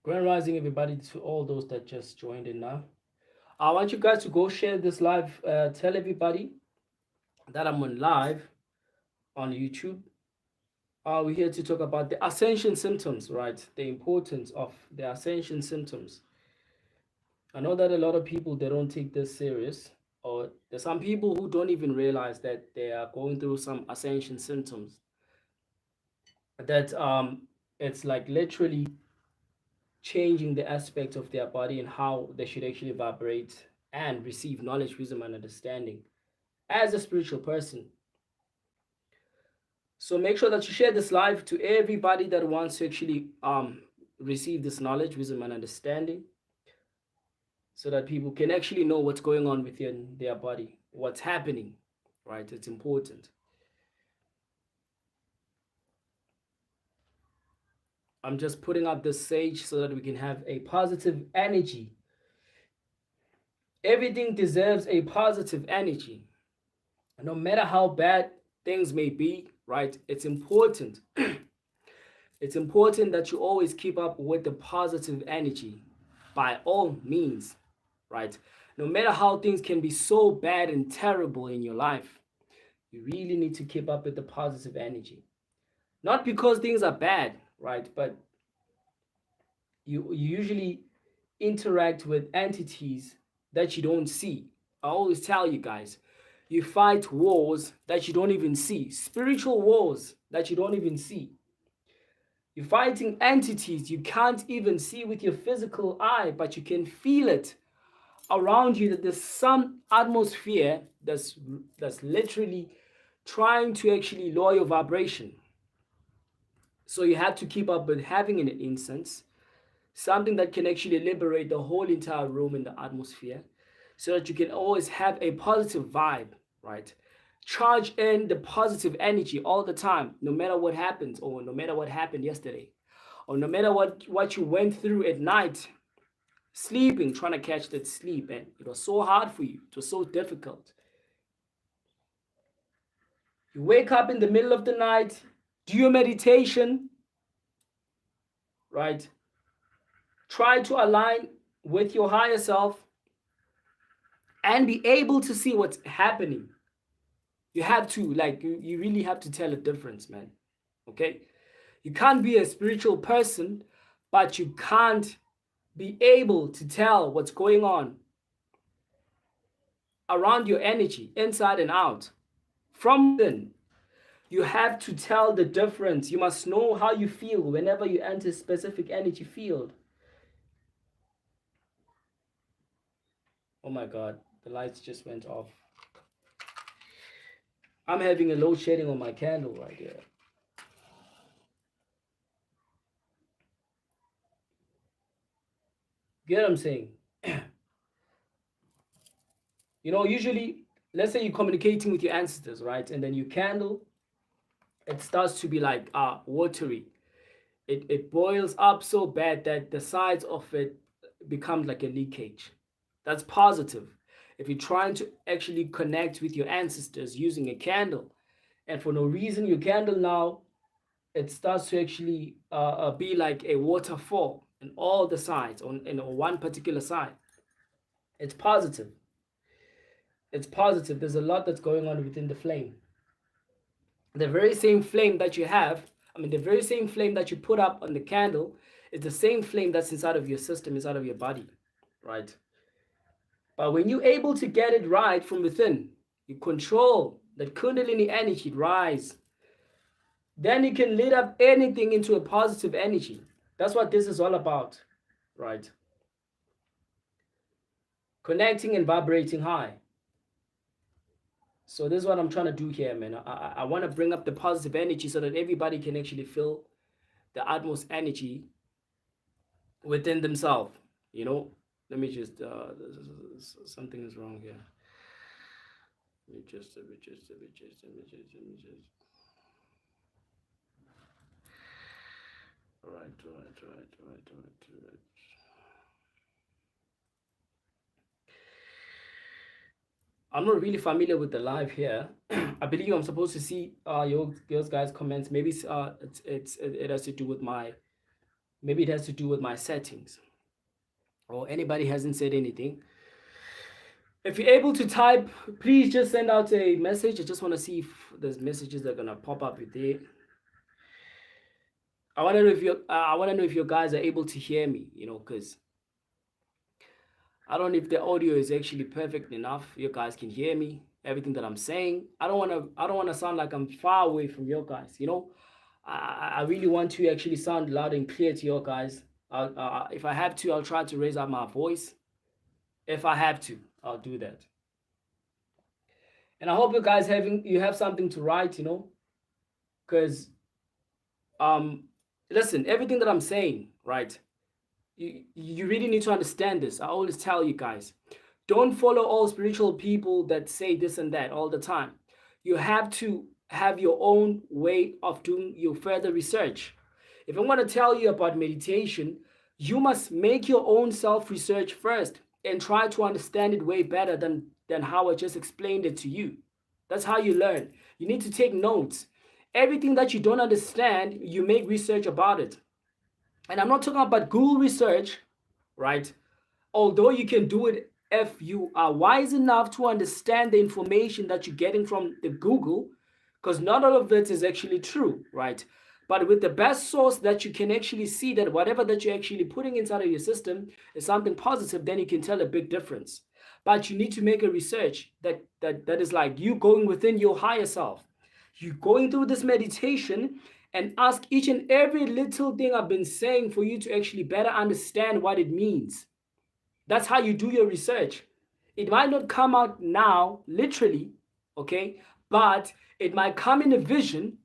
Grand rising, everybody, to all those that just joined in now. I want you guys to go share this live. Tell everybody that I'm on live on YouTube. We're here to talk about the Ascension Symptoms, right? The importance of the Ascension Symptoms. I know that a lot of people, they don't take this serious, or there's some people who don't even realize that they are going through some Ascension Symptoms. That it's like literally changing the aspect of their body and how they should actually vibrate and receive knowledge, wisdom, and understanding as a spiritual person. So make sure that you share this live to everybody that wants to actually receive this knowledge, wisdom, and understanding, so that people can actually know what's going on within their body, what's happening, right? It's important. I'm just putting up this sage so that we can have a positive energy. Everything deserves a positive energy. No matter how bad things may be, right? It's important. It's important that you always keep up with the positive energy by all means, right? No matter how things can be so bad and terrible in your life, you really need to keep up with the positive energy. Not because things are bad, right? But you usually interact with entities that you don't see. I always tell you guys, you fight wars that you don't even see, spiritual wars that you don't even see. You're fighting entities you can't even see with your physical eye, but you can feel it around you, that there's some atmosphere that's literally trying to actually lower your vibration. So you have to keep up with having an incense, something that can actually liberate the whole entire room in the atmosphere, so that you can always have a positive vibe, right? Charge in the positive energy all the time, no matter what happens, or no matter what happened yesterday, or no matter what you went through at night, sleeping, trying to catch that sleep, and it was so hard for you, it was so difficult. You wake up in the middle of the night, do your meditation, right? Try to align with your higher self and be able to see what's happening. You have to, like, you really have to tell a difference, man. Okay? You can't be a spiritual person, but you can't be able to tell what's going on around your energy, inside and out, from within. You have to tell the difference. You must know how you feel whenever you enter a specific energy field. Oh my God, the lights just went off. I'm having a load shedding on my candle right here. Get what I'm saying? Usually, let's say you're communicating with your ancestors, right? And then your candle, it starts to be like watery. It boils up so bad that the sides of it becomes like a leakage. That's positive. If you're trying to actually connect with your ancestors using a candle, and for no reason your candle now, it starts to actually be like a waterfall in all the sides, on one particular side. It's positive. It's positive. There's a lot that's going on within the flame. The very same flame that you have, the very same flame that you put up on the candle is the same flame that's inside of your system, inside of your body, right? But when you're able to get it right from within, you control that Kundalini energy rise, then you can lead up anything into a positive energy. That's what this is all about, right? Connecting and vibrating high. So this is what I'm trying to do here, man. I want to bring up the positive energy so that everybody can actually feel the utmost energy within themselves. Let me just something is wrong here. Let me just all right. I'm not really familiar with the live here. I believe I'm supposed to see your guys' comments. Maybe it has to do with my Maybe it has to do with my settings. Or anybody hasn't said anything. If you're able to type, please just send out a message. I just want to see if there's messages that are gonna pop up with it. I want to know if you guys are able to hear me. Because I don't know if the audio is actually perfect enough. You guys can hear me, everything that I'm saying. I don't want to sound like I'm far away from you guys. I really want to actually sound loud and clear to you guys. If I have to, I'll try to raise up my voice. If I have to, I'll do that. And I hope you guys you have something to write. Because listen, everything that I'm saying, right? You really need to understand this. I always tell you guys, don't follow all spiritual people that say this and that all the time. You have to have your own way of doing your further research. If I'm going to tell you about meditation, you must make your own self research first and try to understand it way better than how I just explained it to you. That's how you learn. You need to take notes. Everything that you don't understand, you make research about it. And I'm not talking about Google research, right? Although you can do it if you are wise enough to understand the information that you're getting from the Google, because not all of it is actually true, right? But with the best source that you can actually see that whatever that you're actually putting inside of your system is something positive, then you can tell a big difference. But you need to make a research that is like you going within your higher self. You going through this meditation and ask each and every little thing I've been saying for you to actually better understand what it means. That's how you do your research. It might not come out now, literally, okay? But it might come in a vision,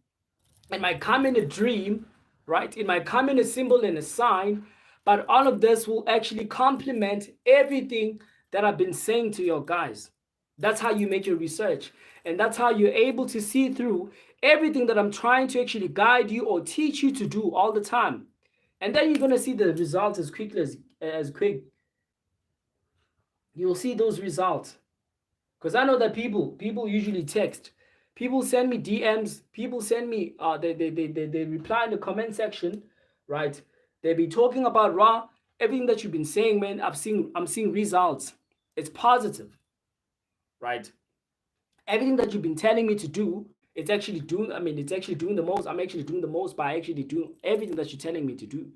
it might come in a dream, right? It might come in a symbol and a sign, but all of this will actually complement everything that I've been saying to your guys. That's how you make your research. And that's how you're able to see through everything that I'm trying to actually guide you or teach you to do all the time. And then you're going to see the results as quickly as quick. You'll see those results. Because I know that people usually text. People send me DMs. People send me, they reply in the comment section, right? They be talking about raw, everything that you've been saying, man. I'm seeing results. It's positive, right? Everything that you've been telling me to do, it's actually doing, it's actually doing the most. I'm actually doing the most by actually doing everything that you're telling me to do.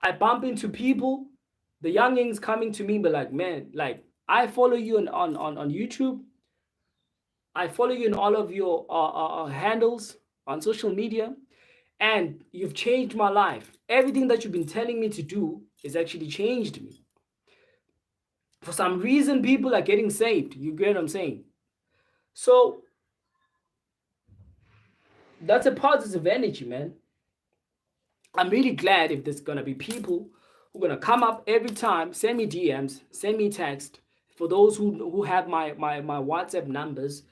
I bump into people, the youngings coming to me, but like, man, like, I follow you on YouTube. I follow you in all of your handles on social media, and you've changed my life. Everything that you've been telling me to do has actually changed me. For some reason, people are getting saved. You get what I'm saying? So that's a positive energy, man. I'm really glad if there's gonna be people who are gonna come up every time, send me DMs, send me text. For those who have my WhatsApp numbers,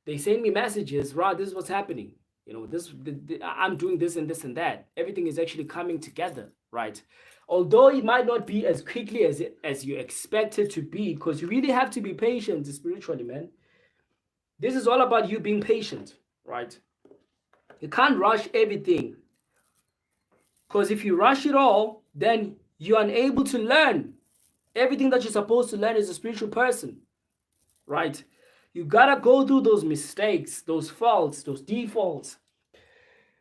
they send me messages. Rod, this is what's happening. I'm doing this and this and that. Everything is actually coming together, right? Although it might not be as quickly as you expect it to be, because you really have to be patient spiritually, man. This is all about you being patient, right? You can't rush everything. Because if you rush it all, then you're unable to learn everything that you're supposed to learn as a spiritual person, right? You gotta go through those mistakes, those faults, those defaults.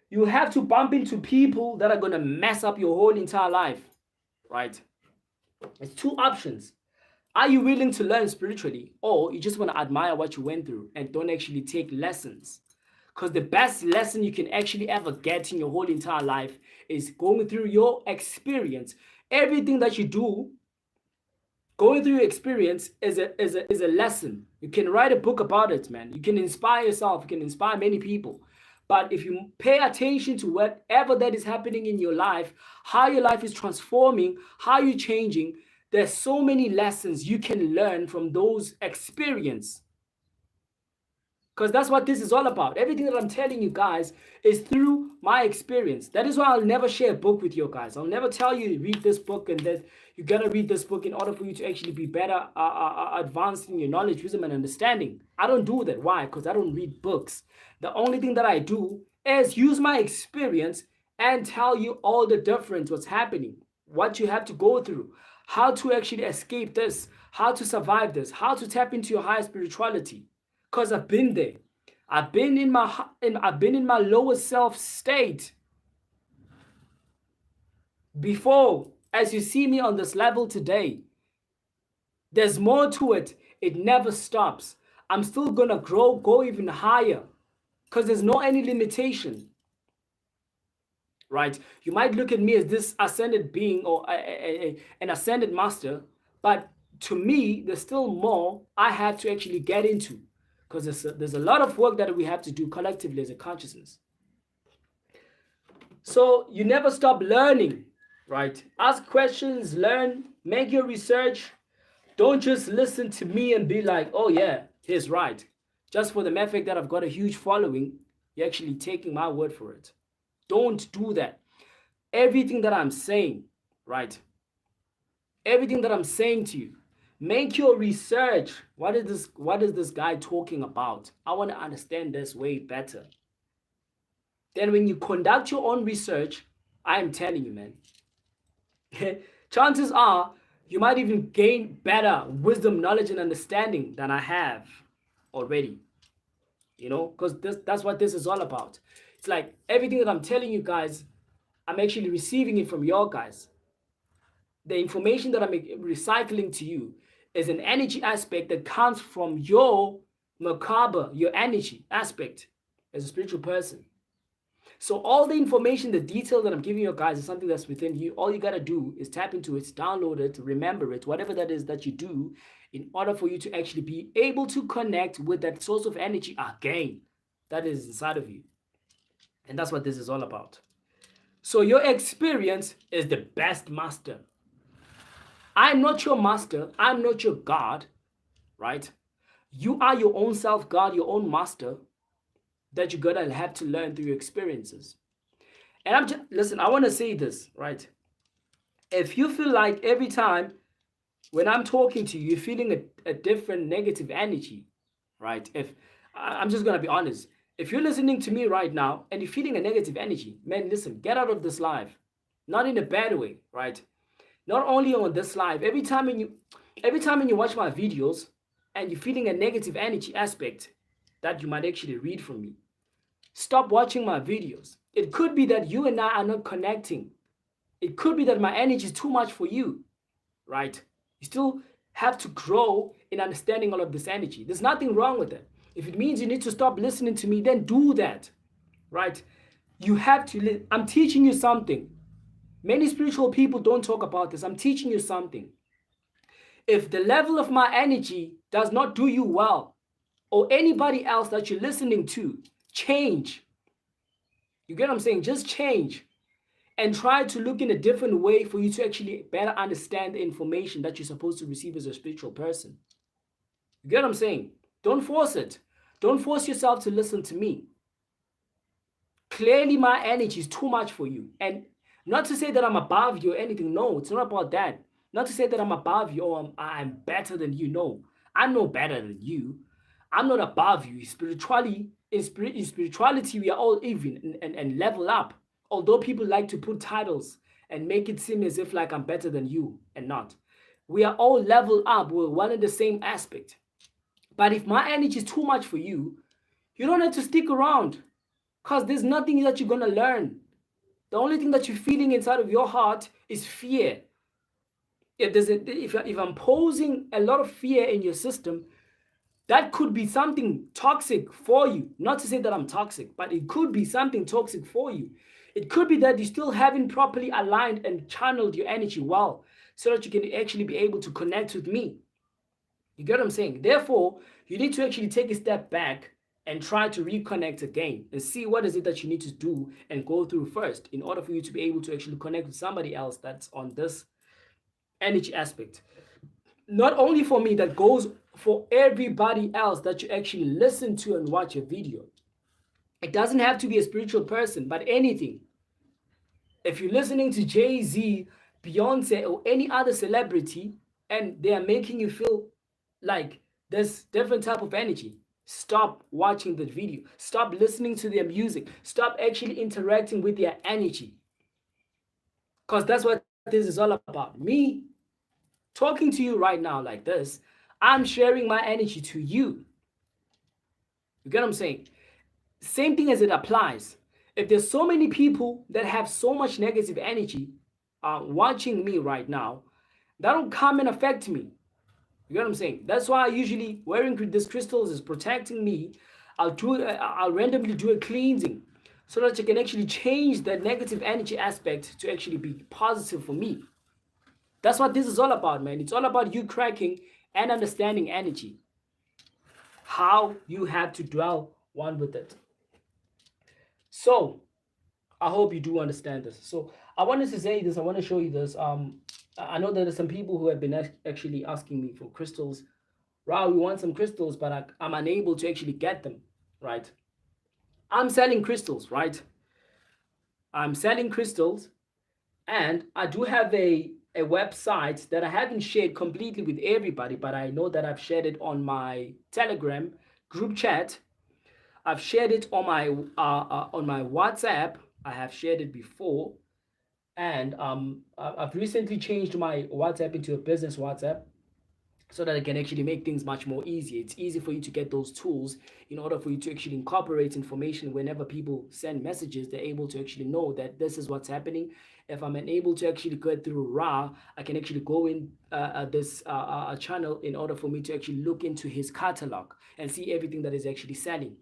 You have to bump into people that are gonna mess up your whole entire life, right? It's two options. Are you willing to learn spiritually, or you just want to admire what you went through and don't actually take lessons? Because the best lesson you can actually ever get in your whole entire life is going through your experience. Everything that you do, going through your experience is a lesson. You can write a book about it, man. You can inspire yourself. You can inspire many people. But if you pay attention to whatever that is happening in your life, how your life is transforming, how you're changing, there's so many lessons you can learn from those experiences. Because that's what this is all about. Everything that I'm telling you guys is through my experience. That is why I'll never share a book with you guys. I'll never tell you to read this book and that you gotta read this book in order for you to actually be better advanced in your knowledge, wisdom, and understanding. I don't do that. Why? Because I don't read books. The only thing that I do is use my experience and tell you all the difference what's happening. what you have to go through, how to actually escape this, how to survive this, how to tap into your higher spirituality. Because I've been there. I've been in my lowest self state before. As you see me on this level today, there's more to it. It never stops. I'm still gonna grow, go even higher, because there's no any limitation, right? You might look at me as this ascended being or an ascended master, but to me, there's still more I have to actually get into, because there's a lot of work that we have to do collectively as a consciousness. So you never stop learning, right? Ask questions, learn, make your research. Don't just listen to me and be like, oh yeah, he's right. Just for the mere fact that I've got a huge following, you're actually taking my word for it. Don't do that. Everything that I'm saying, right? Everything that I'm saying to you, make your research. What is this guy talking about? I want to understand this way better. Then when you conduct your own research, I am telling you, man, chances are you might even gain better wisdom, knowledge, and understanding than I have already. Because that's what this is all about. It's like everything that I'm telling you guys, I'm actually receiving it from your guys. The information that I'm recycling to you is an energy aspect that comes from your Merkabah, your energy aspect as a spiritual person. So all the information, the detail that I'm giving you guys is something that's within you. All you got to do is tap into it, download it, remember it, whatever that is that you do, in order for you to actually be able to connect with that source of energy again that is inside of you. And that's what this is all about. So your experience is the best master. I'm not your master. I'm not your God, right? You are your own self-God, your own master that you're going to have to learn through your experiences. And listen, I want to say this, right? If you feel like every time when I'm talking to you, you're feeling a different negative energy, right? If I'm just going to be honest, if you're listening to me right now and you're feeling a negative energy, man, listen, get out of this live. Not in a bad way, right? Not only on this live, every time when you watch my videos and you're feeling a negative energy aspect that you might actually read from me, stop watching my videos. It could be that you and I are not connecting. It could be that my energy is too much for you, right? You still have to grow in understanding all of this energy. There's nothing wrong with it. If it means you need to stop listening to me, then do that, right? You have to. I'm teaching you something. Many spiritual people don't talk about this. I'm teaching you something. If the level of my energy does not do you well, or anybody else that you're listening to, change. You get what I'm saying? Just change and try to look in a different way for you to actually better understand the information that you're supposed to receive as a spiritual person. You get what I'm saying? Don't force it. Don't force yourself to listen to me. Clearly, my energy is too much for you. And not to say that I'm above you or anything. No, it's not about that. Not to say that I'm above you or I'm better than you. No, I'm no better than you. I'm not above you. Spiritually, in spirituality, we are all even and level up. Although people like to put titles and make it seem as if like I'm better than you and not. We are all level up. We're one and the same aspect. But if my energy is too much for you, you don't have to stick around because there's nothing that you're going to learn. The only thing that you're feeling inside of your heart is fear. If I'm posing a lot of fear in your system, that could be something toxic for you. Not to say that I'm toxic, but it could be something toxic for you. It could be that you still haven't properly aligned and channeled your energy well so that you can actually be able to connect with me. You get what I'm saying? Therefore, you need to actually take a step back and try to reconnect again and see what is it that you need to do and go through first in order for you to be able to actually connect with somebody else that's on this energy aspect. Not only for me, that goes for everybody else that you actually listen to and watch a video. It doesn't have to be a spiritual person, but anything. If you're listening to Jay-Z, Beyonce, or any other celebrity, and they are making you feel like there's different type of energy, stop watching the video. Stop listening to their music. Stop actually interacting with their energy. Because that's what's this is all about. Me talking to you right now like this, I'm sharing my energy to you. You get what I'm saying? Same thing as it applies. If there's so many people that have so much negative energy watching me right now, that'll come and affect me. You get what I'm saying? That's why I usually wearing these crystals is protecting me. I'll randomly do a cleansing so that you can actually change that negative energy aspect to actually be positive for me. That's what this is all about, man. It's all about you cracking and understanding energy, how you have to dwell one with it. So I hope you do understand this. So I wanted to say this. I want to show you this. I know that there's some people who have been actually asking me for crystals. Wow, we want some crystals, but I'm unable to actually get them. Right? I'm selling crystals. Right? I'm selling crystals, and I do have a website that I haven't shared completely with everybody, but I know that I've shared it on my Telegram group chat. I've shared it on my WhatsApp. I have shared it before, and I've recently changed my WhatsApp into a business WhatsApp so that I can actually make things much more easy. It's easy for you to get those tools in order for you to actually incorporate information whenever people send messages. They're able to actually know that this is what's happening. If I'm unable to actually go through Ra, I can actually go in this channel in order for me to actually look into his catalog and see everything that is actually selling.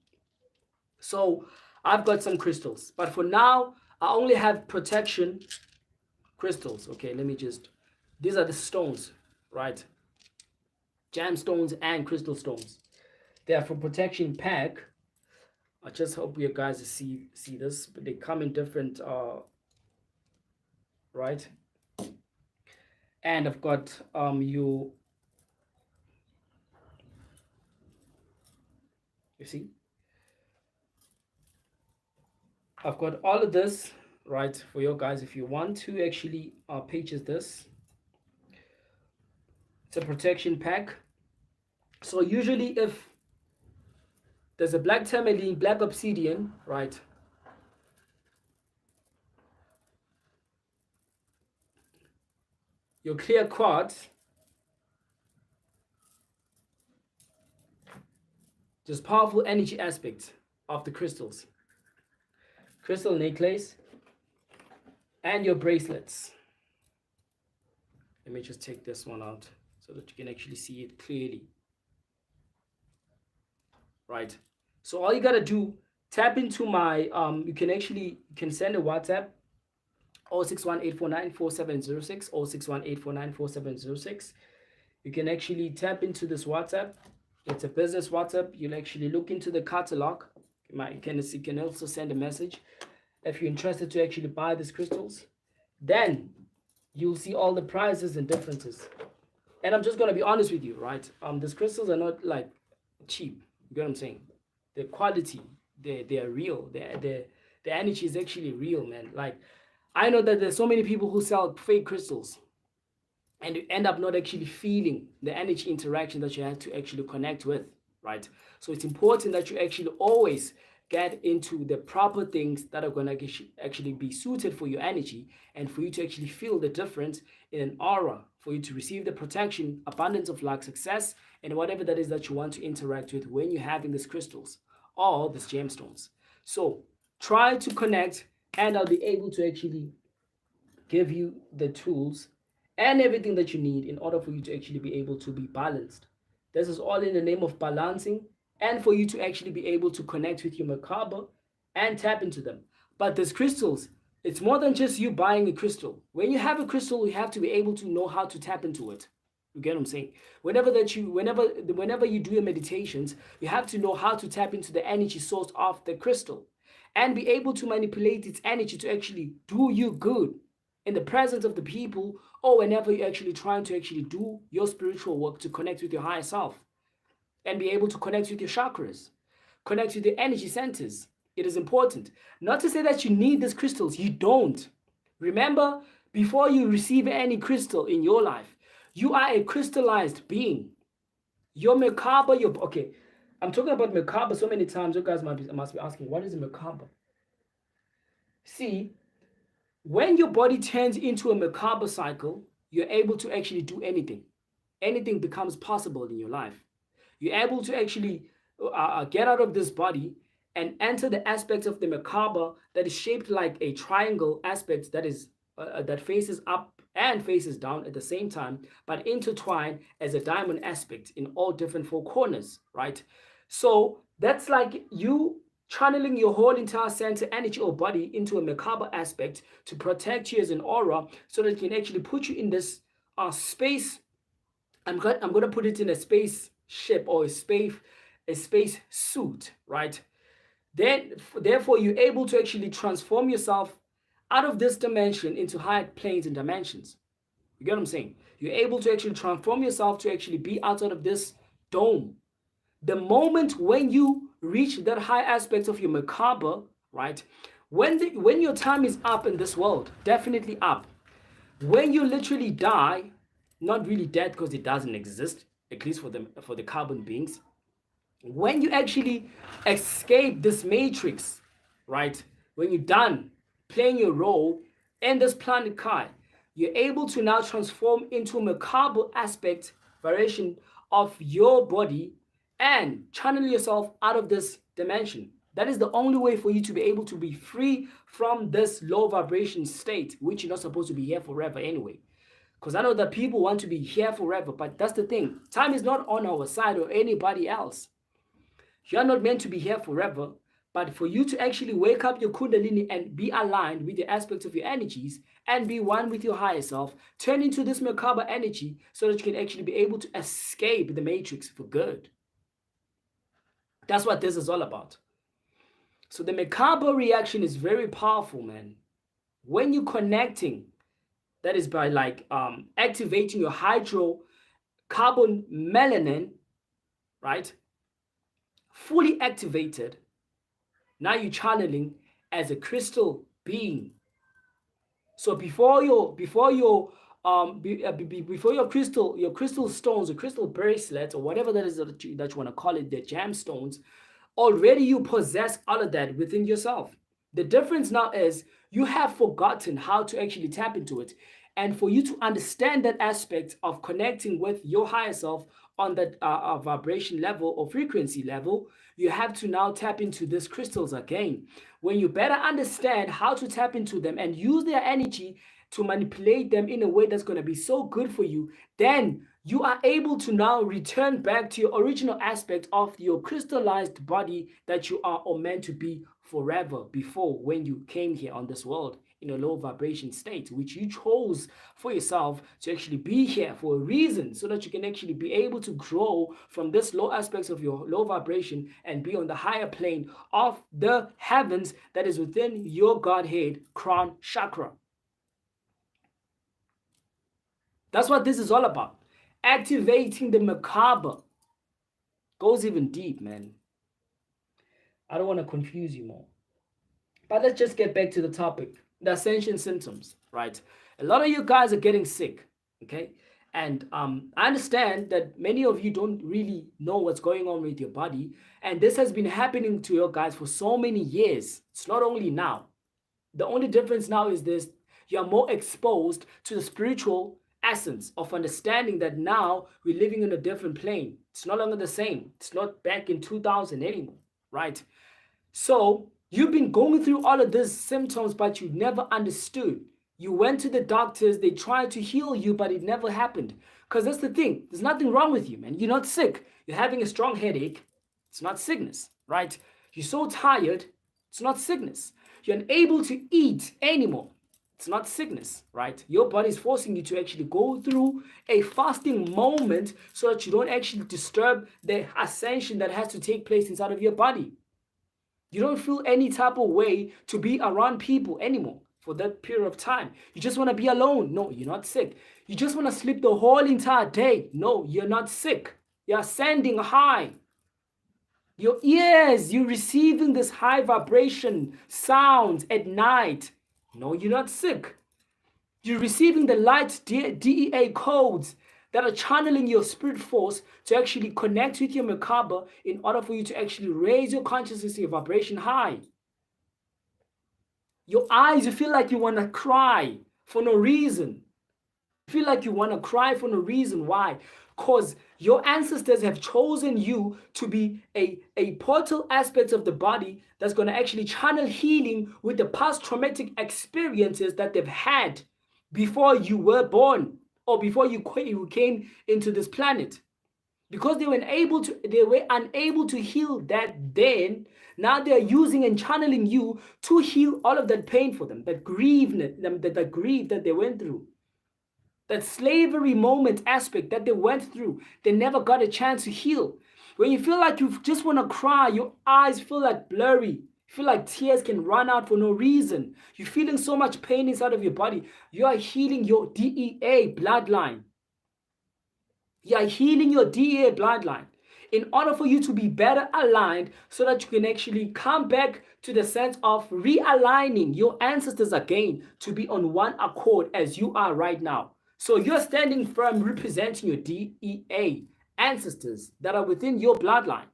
So I've got some crystals, but for now, I only have protection crystals. Okay, let me just, these are the stones, right? Gemstones and crystal stones. They are for protection pack. I just hope you guys see this, but they come in different, right? And I've got you see, I've got all of this right for you guys. If you want to actually purchase this, it's a protection pack. So usually if there's a black tourmaline, black obsidian, right? Your clear quartz, just powerful energy aspects of the crystals. Crystal necklace and your bracelets. Let me just take this one out so that you can actually see it clearly. Right. So all you gotta do, tap into my you can send a WhatsApp 061-849-4706 061-849-4706. You can actually tap into this WhatsApp. It's a business WhatsApp. You'll actually look into the catalog. You can also send a message if you're interested to actually buy these crystals. Then you'll see all the prices and differences. And I'm just gonna be honest with you, right? These crystals are not like cheap. You get what I'm saying? The quality, they are real. The energy is actually real, man. Like I know that there's so many people who sell fake crystals, and you end up not actually feeling the energy interaction that you have to actually connect with, right? So it's important that you actually always get into the proper things that are going to actually be suited for your energy and for you to actually feel the difference in an aura, for you to receive the protection, abundance of luck, success, and whatever that is that you want to interact with when you're having these crystals or these gemstones. So try to connect, and I'll be able to actually give you the tools and everything that you need in order for you to actually be able to be balanced. This is all in the name of balancing and for you to actually be able to connect with your Merkabah and tap into them. But these crystals, it's more than just you buying a crystal. When you have a crystal, you have to be able to know how to tap into it. You get what I'm saying? Whenever you do your meditations, you have to know how to tap into the energy source of the crystal and be able to manipulate its energy to actually do you good in the presence of the people, or whenever you're actually trying to actually do your spiritual work to connect with your higher self and be able to connect with your chakras, connect with the energy centers. It is important. Not to say that you need these crystals, you don't. Remember, before you receive any crystal in your life, you are a crystallized being. Your Merkabah, okay, I'm talking about Merkabah so many times, you guys must be asking, what is a Merkabah? See, When your body turns into a Merkabah cycle, you're able to actually do anything. Anything becomes possible in your life. You're able to actually get out of this body and enter the aspects of the Merkabah that is shaped like a triangle aspect that faces up and faces down at the same time, but intertwined as a diamond aspect in all different four corners, right? So that's like you channeling your whole entire center energy or body into a Merkabah aspect to protect you as an aura so that it can actually put you in this space. I'm gonna put it in a spaceship or a space suit, right? Then therefore you're able to actually transform yourself out of this dimension into higher planes and dimensions. You get what I'm saying? You're able to actually transform yourself to actually be outside of this dome. The moment when you reach that high aspect of your Merkabah, right? When your time is up in this world, definitely up. When you literally die, not really dead because it doesn't exist, at least for the carbon beings. When you actually escape this matrix, right? When you're done playing your role in this planet Kai, you're able to now transform into a Merkabah aspect variation of your body and channel yourself out of this dimension. That is the only way for you to be able to be free from this low vibration state, which you're not supposed to be here forever anyway. Because I know that people want to be here forever, but that's the thing. Time is not on our side or anybody else. You're not meant to be here forever, but for you to actually wake up your Kundalini and be aligned with the aspects of your energies and be one with your higher self, turn into this Merkabah energy so that you can actually be able to escape the matrix for good. That's what this is all about. So the Merkabah reaction is very powerful, man. When you're connecting, that is by like activating your hydrocarbon melanin, right? Fully activated. Now you're channeling as a crystal being. So before your crystal stones or crystal bracelets or whatever that is that you want to call it, the gemstones, already you possess all of that within yourself. The difference now is you have forgotten how to actually tap into it. And for you to understand that aspect of connecting with your higher self on that vibration level or frequency level, you have to now tap into these crystals again. When you better understand how to tap into them and use their energy to manipulate them in a way that's going to be so good for you, then you are able to now return back to your original aspect of your crystallized body that you are or meant to be forever before when you came here on this world in a low vibration state, which you chose for yourself to actually be here for a reason so that you can actually be able to grow from this low aspects of your low vibration and be on the higher plane of the heavens that is within your Godhead crown chakra. That's what this is all about. Activating the Merkabah goes even deep, man. I don't want to confuse you more. But let's just get back to the topic, the Ascension symptoms, right? A lot of you guys are getting sick, okay? And I understand that many of you don't really know what's going on with your body. And this has been happening to you guys for so many years. It's not only now. The only difference now is this: you're more exposed to the spiritual essence of understanding that now we're living in a different plane. It's no longer the same. It's not back in 2000 anymore, right? So you've been going through all of these symptoms, but you never understood. You went to the doctors, they tried to heal you, but it never happened. Because that's the thing. There's nothing wrong with you, man. You're not sick. You're having a strong headache. It's not sickness, right? You're so tired. It's not sickness. You're unable to eat anymore. It's not sickness, right? Your body is forcing you to actually go through a fasting moment so that you don't actually disturb the ascension that has to take place inside of your body. You don't feel any type of way to be around people anymore for that period of time. You just want to be alone. No, you're not sick. You just want to sleep the whole entire day. No, you're not sick. You're ascending high. Your ears, you're receiving this high vibration sounds at night. No, you're not sick. You're receiving the light DEA codes that are channeling your spirit force to actually connect with your Merkabah in order for you to actually raise your consciousness and your vibration high. Your eyes, you feel like you want to cry for no reason. You feel like you want to cry for no reason. Why? Because your ancestors have chosen you to be a portal aspect of the body that's going to actually channel healing with the past traumatic experiences that they've had before you were born or before you came into this planet. Because they were unable to heal that then. Now they are using and channeling you to heal all of that pain for them, that grief that they went through, that slavery moment aspect that they went through. They never got a chance to heal. When you feel like you just want to cry, your eyes feel like blurry, you feel like tears can run out for no reason, you're feeling so much pain inside of your body, you are healing your DEA bloodline. You are healing your DEA bloodline in order for you to be better aligned so that you can actually come back to the sense of realigning your ancestors again to be on one accord as you are right now. So you're standing firm representing your DEA ancestors that are within your bloodline.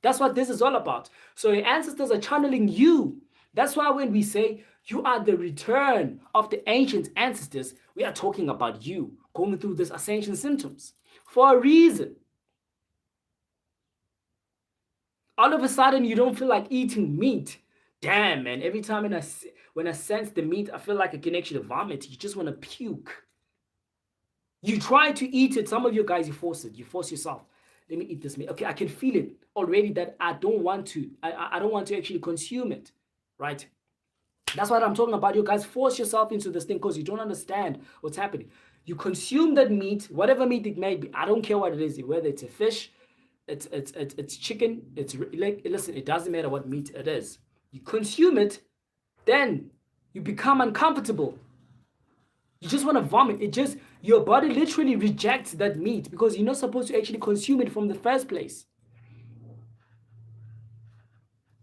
That's what this is all about. So your ancestors are channeling you. That's why when we say you are the return of the ancient ancestors, we are talking about you going through this ascension symptoms for a reason. All of a sudden, you don't feel like eating meat. Damn, man. Every time when I sense the meat, I feel like I can actually vomit. You just want to puke. You try to eat it. Some of you guys, you force it. You force yourself. Let me eat this meat. Okay, I can feel it already that I don't want to. I don't want to actually consume it, right? That's what I'm talking about. You guys force yourself into this thing because you don't understand what's happening. You consume that meat, whatever meat it may be. I don't care what it is, whether it's a fish, it's chicken. It's like, listen, it doesn't matter what meat it is. You consume it, then you become uncomfortable. You just want to vomit. Your body literally rejects that meat because you're not supposed to actually consume it from the first place.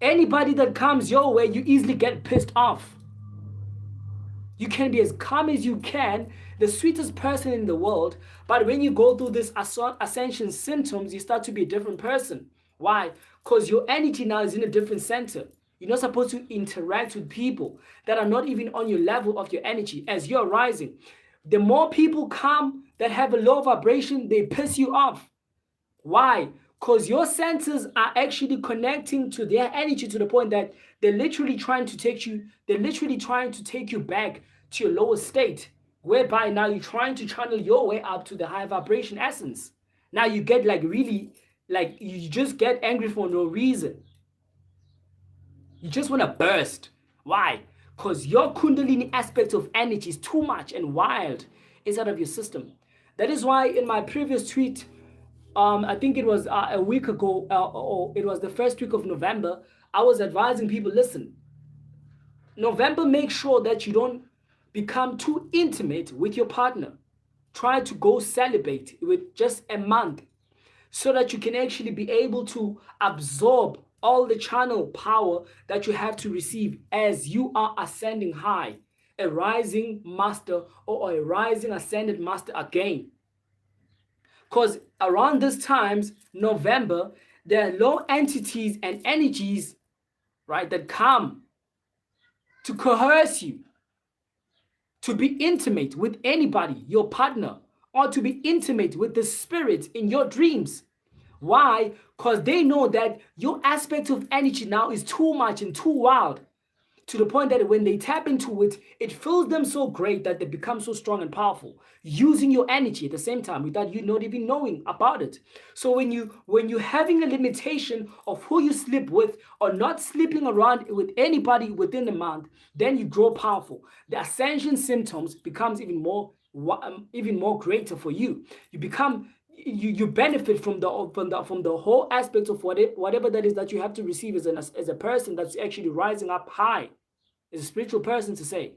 Anybody that comes your way, you easily get pissed off. You can be as calm as you can, the sweetest person in the world, but when you go through this ascension symptoms, you start to be a different person. Why? Because your energy now is in a different center. You're not supposed to interact with people that are not even on your level of your energy as you're rising. The more people come that have a low vibration, they piss you off. Why? Because your senses are actually connecting to their energy to the point that they're literally trying to take you back to your lower state, whereby now you're trying to channel your way up to the high vibration essence. Now you get you just get angry for no reason. You just want to burst. Why? Because your Kundalini aspect of energy is too much and wild inside of your system. That is why in my previous tweet, I think it was a week ago, or it was the first week of November, I was advising people, listen, November, make sure that you don't become too intimate with your partner. Try to go celibate with just a month so that you can actually be able to absorb all the channel power that you have to receive as you are ascending high, a rising master or a rising ascended master again. Because around this times, November, there are low entities and energies, right, that come to coerce you to be intimate with anybody, your partner, or to be intimate with the spirit in your dreams. Why? Because they know that your aspect of energy now is too much and too wild, to the point that when they tap into it, it fills them so great that they become so strong and powerful, using your energy at the same time without you not even knowing about it. So when you're having a limitation of who you sleep with or not sleeping around with anybody within the month, then you grow powerful. The ascension symptoms becomes even more greater for you. You benefit from the whole aspect of whatever that is that you have to receive as a person that's actually rising up high, as a spiritual person to say.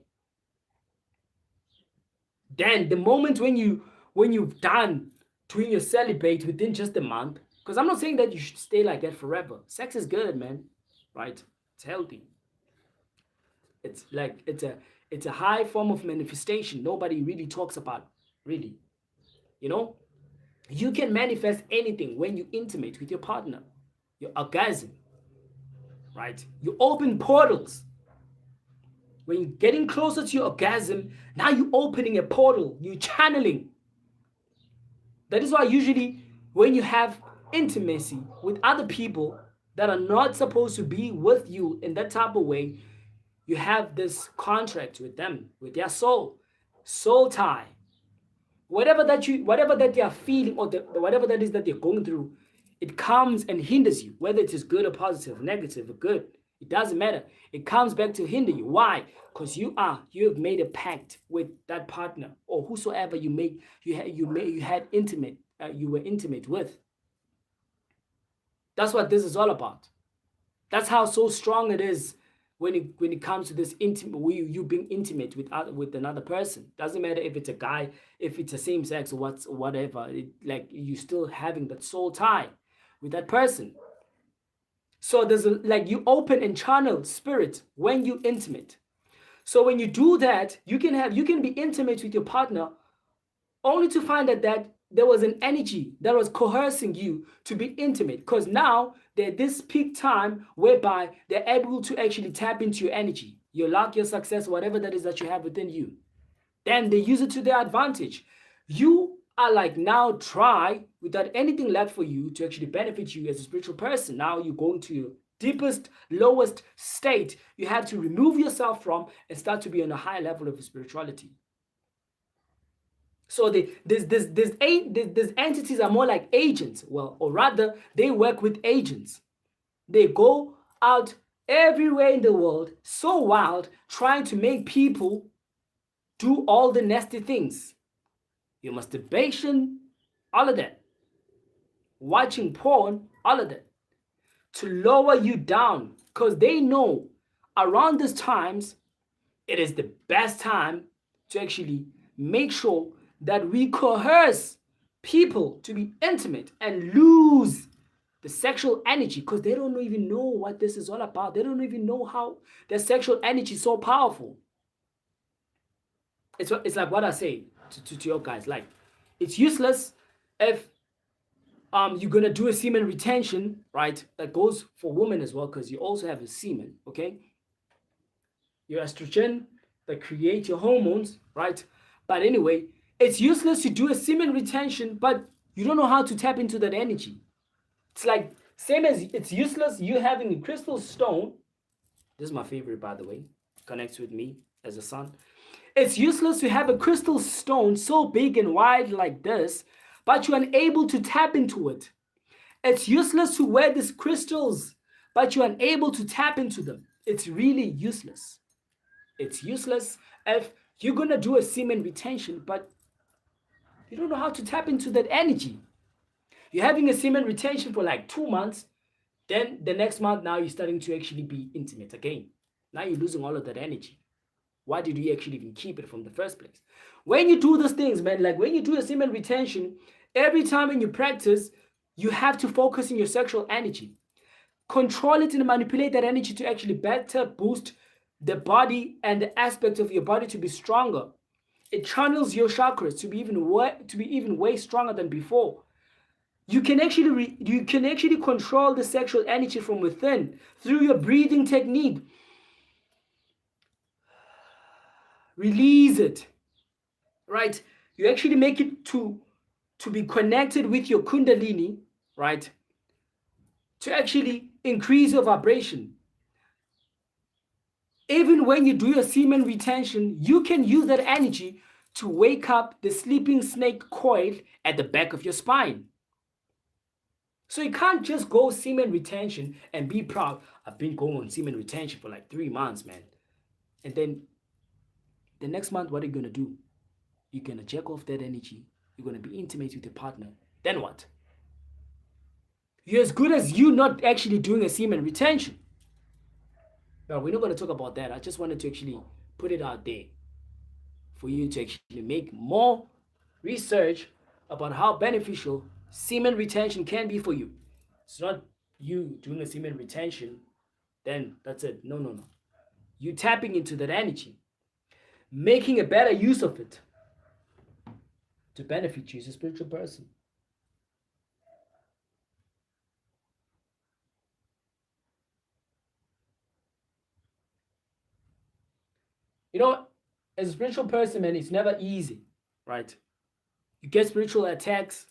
Then the moment when you've done doing your celibate within just a month, because I'm not saying that you should stay like that forever. Sex is good, man, right? It's healthy. It's like it's a high form of manifestation. Nobody really talks about, really, you know. You can manifest anything when you intimate with your partner. You're orgasm, right? You open portals. When you're getting closer to your orgasm, now you're opening a portal, you're channeling. That is why usually when you have intimacy with other people that are not supposed to be with you in that type of way, you have this contract with them, with their soul tie. Whatever that they are feeling, or whatever that is that they're going through, it comes and hinders you, whether it is good or positive, negative or good. It doesn't matter. It comes back to hinder you. Why? Because you have made a pact with that partner or whosoever you were intimate with. That's what this is all about. That's how so strong it is when it comes to this intimate, you being intimate with another person. Doesn't matter if it's a guy, if it's a same sex or whatever. Like you still having that soul tie with that person. So like you open and channel spirit when you intimate. So when you do that, you can be intimate with your partner only to find that there was an energy that was coercing you to be intimate, because now they're this peak time whereby they're able to actually tap into your energy, your luck, your success, whatever that is that you have within you. Then they use it to their advantage. You are like now dry without anything left for you to actually benefit you as a spiritual person. Now you're going to your deepest, lowest state you have to remove yourself from and start to be on a higher level of spirituality. So these entities are more like agents. Well, or rather, they work with agents. They go out everywhere in the world, so wild, trying to make people do all the nasty things. Your masturbation, all of that. Watching porn, all of that. To lower you down. Because they know around these times, it is the best time to actually make sure that we coerce people to be intimate and lose the sexual energy, because they don't even know what this is all about. They don't even know how their sexual energy is so powerful. It's like what I say to your guys. Like, it's useless if you're gonna do a semen retention, right? That goes for women as well, because you also have a semen, okay? Your estrogen that create your hormones, right? But anyway, it's useless to do a semen retention, but you don't know how to tap into that energy. It's like same as it's useless you having a crystal stone. This is my favorite, by the way. Connects with me as a son. It's useless to have a crystal stone so big and wide like this, but you're unable to tap into it. It's useless to wear these crystals, but you're unable to tap into them. It's really useless. It's useless if you're gonna do a semen retention, but you don't know how to tap into that energy. You're having a semen retention for like 2 months, then the next month now you're starting to actually be intimate again. Now you're losing all of that energy. Why did you actually even keep it from the first place? When you do those things, man, like when you do a semen retention, every time when you practice, you have to focus on your sexual energy. Control it and manipulate that energy to actually better boost the body and the aspect of your body to be stronger. It channels your chakras to be even way stronger than before. You can actually control the sexual energy from within through your breathing technique. Release it, right? You actually make it to be connected with your kundalini, right? To actually increase your vibration. Even when you do your semen retention, you can use that energy to wake up the sleeping snake coil at the back of your spine. So you can't just go semen retention and be proud. I've been going on semen retention for like 3 months, man. And then the next month, what are you going to do? You're going to check off that energy. You're going to be intimate with your partner. Then what? You're as good as you not actually doing a semen retention. Well, we're not going to talk about that. I just wanted to actually put it out there for you to actually make more research about how beneficial semen retention can be for you. It's not you doing a semen retention, then that's it. No, no, no. You tapping into that energy, making a better use of it to benefit you as a spiritual person. You know, as a spiritual person, man, it's never easy, right? You get spiritual attacks,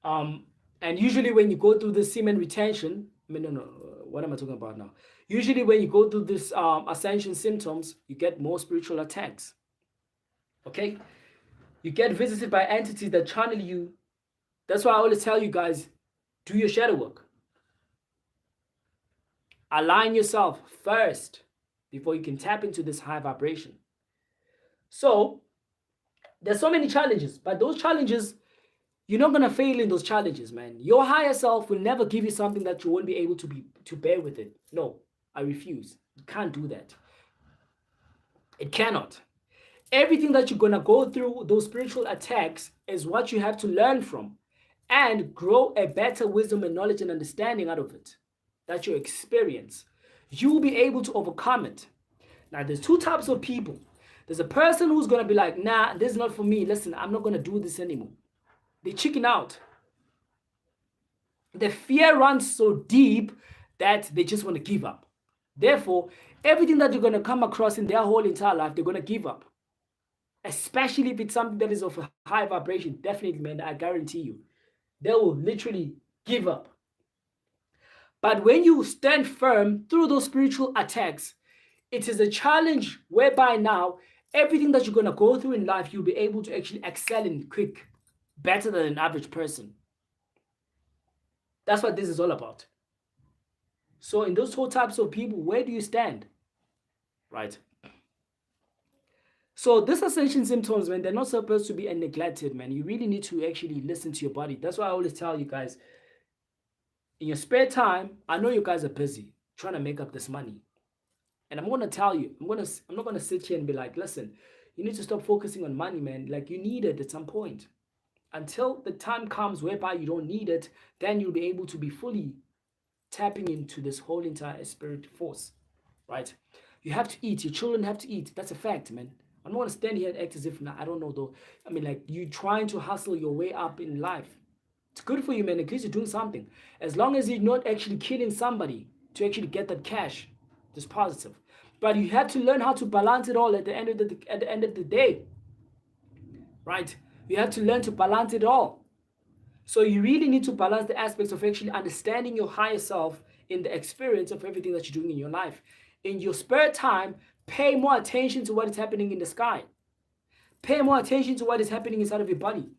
um, and usually when you go through the semen retention, I mean, no, what am I talking about now? Usually when you go through this ascension symptoms, you get more spiritual attacks. Okay, you get visited by entities that channel you. That's why I always tell you guys, do your shadow work. Align yourself first before you can tap into this high vibration. So there's so many challenges, but those challenges, you're not gonna fail in those challenges, man. Your higher self will never give you something that you won't be able to bear with it. No, I refuse. You can't do that. It cannot. Everything that you're gonna go through, those spiritual attacks, is what you have to learn from and grow a better wisdom and knowledge and understanding out of it. That's your experience. You'll be able to overcome it. Now, there's two types of people. There's a person who's gonna be like, nah, this is not for me. Listen, I'm not gonna do this anymore. They chicken out. The fear runs so deep that they just want to give up. Therefore, everything that you're going to come across in their whole entire life, they're going to give up. Especially if it's something that is of a high vibration. Definitely, man, I guarantee you. They will literally give up. But when you stand firm through those spiritual attacks, it is a challenge whereby now everything that you're going to go through in life, you'll be able to actually excel in quick, better than an average person. That's what this is all about. So in those two types of people, where do you stand? Right? So this ascension symptoms, man, they're not supposed to be neglected, man. You really need to actually listen to your body. That's why I always tell you guys, in your spare time, I know you guys are busy trying to make up this money. And I'm gonna tell you, I'm not gonna sit here and be like, listen, you need to stop focusing on money, man. Like, you need it at some point. Until the time comes whereby you don't need it, then you'll be able to be fully tapping into this whole entire spirit force, right? You have to eat. Your children have to eat. That's a fact, man. I don't want to stand here and act as if, I don't know though. I mean, like, you trying to hustle your way up in life. It's good for you, man. At least you're doing something. As long as you're not actually killing somebody to actually get that cash, it's positive. But you have to learn how to balance it all at the end of the day, right? You have to learn to balance it all. So you really need to balance the aspects of actually understanding your higher self in the experience of everything that you're doing in your life. In your spare time, pay more attention to what is happening in the sky. Pay more attention to what is happening inside of your body.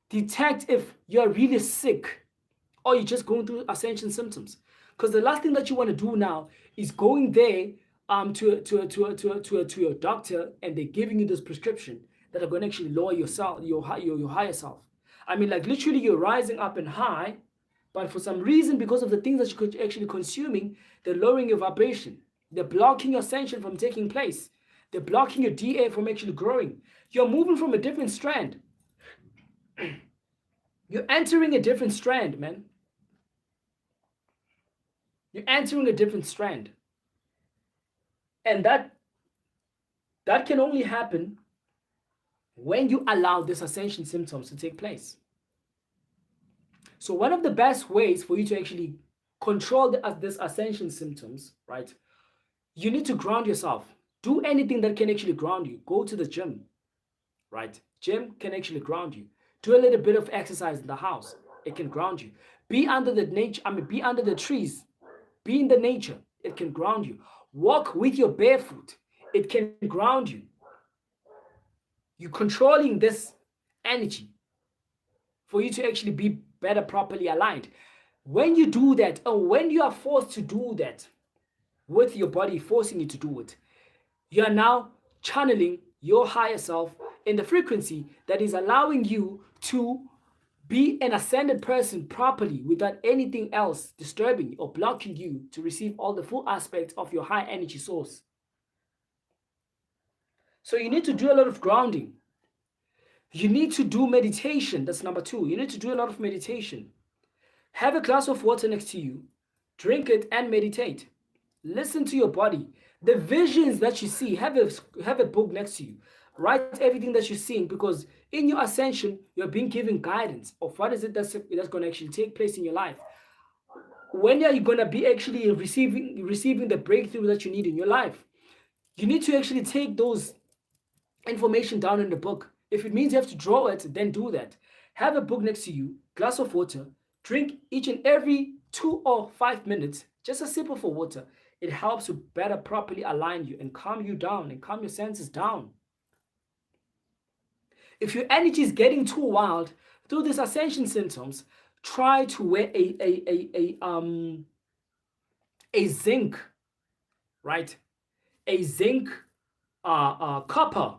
Detect if you're really sick or you're just going through ascension symptoms. Because the last thing that you want to do now is going there to your doctor, and they're giving you this prescription that are going to actually lower your higher self. I mean, like, literally you're rising up and high, but for some reason, because of the things that you're actually consuming, they're lowering your vibration. They're blocking your ascension from taking place. They're blocking your DA from actually growing. You're moving from a different strand. You're entering a different strand, man. You're entering a different strand. And that can only happen when you allow this ascension symptoms to take place. So one of the best ways for you to actually control this ascension symptoms, right? You need to ground yourself. Do anything that can actually ground you. Go to the gym, right? Gym can actually ground you. Do a little bit of exercise in the house. It can ground you. Be under the nature. Be under the trees. Be in the nature. It can ground you. Walk with your barefoot. It can ground you. You're controlling this energy for you to actually be better properly aligned. When you do that, or when you are forced to do that with your body forcing you to do it, you are now channeling your higher self in the frequency that is allowing you to be an ascended person properly without anything else disturbing or blocking you to receive all the full aspects of your high energy source. So you need to do a lot of grounding. You need to do meditation. That's number 2. You need to do a lot of meditation. Have a glass of water next to you. Drink it and meditate. Listen to your body. The visions that you see, have a book next to you. Write everything that you're seeing, because in your ascension, you're being given guidance of what is it that's going to actually take place in your life. When are you going to be actually receiving the breakthrough that you need in your life? You need to actually take those information down in the book. If it means you have to draw it, then do that. Have a book next to you, glass of water, drink each and every 2 or 5 minutes, just a sip of water. It helps to better properly align you and calm you down and calm your senses down. If your energy is getting too wild through these ascension symptoms, try to wear a zinc, right? A zinc copper.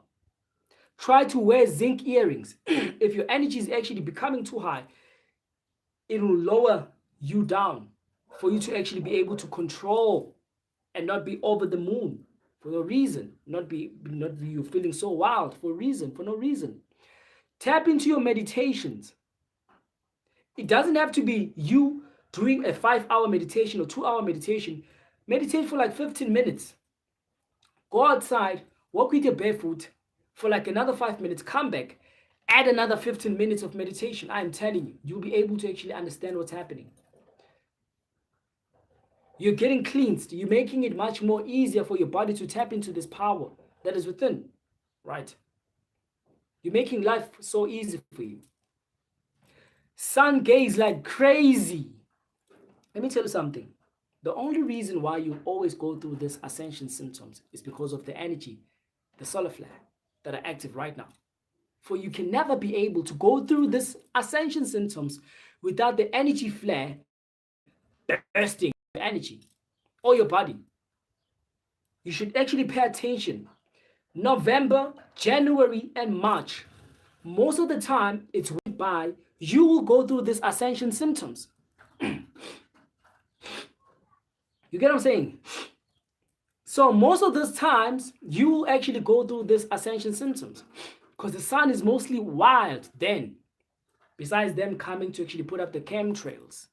Try to wear zinc earrings. If your energy is actually becoming too high, it will lower you down for you to actually be able to control and not be over the moon for no reason. Not be you feeling so wild for no reason. Tap into your meditations. It doesn't have to be you doing a 5-hour meditation or 2-hour meditation. Meditate for like 15 minutes. Go outside, walk with your barefoot for like another 5 minutes, come back, add another 15 minutes of meditation. I'm telling you, you'll be able to actually understand what's happening. You're getting cleansed. You're making it much more easier for your body to tap into this power that is within, right? You're making life so easy for you. Sun gaze like crazy. Let me tell you something. The only reason why you always go through this ascension symptoms is because of the energy, the solar flare that are active right now. For you can never be able to go through this ascension symptoms without the energy flare bursting your energy or your body. You should actually pay attention. November, January, and March, most of the time it's went by, you will go through this ascension symptoms. You get what I'm saying? So most of those times, you will actually go through this ascension symptoms because the sun is mostly wild then, besides them coming to actually put up the chemtrails,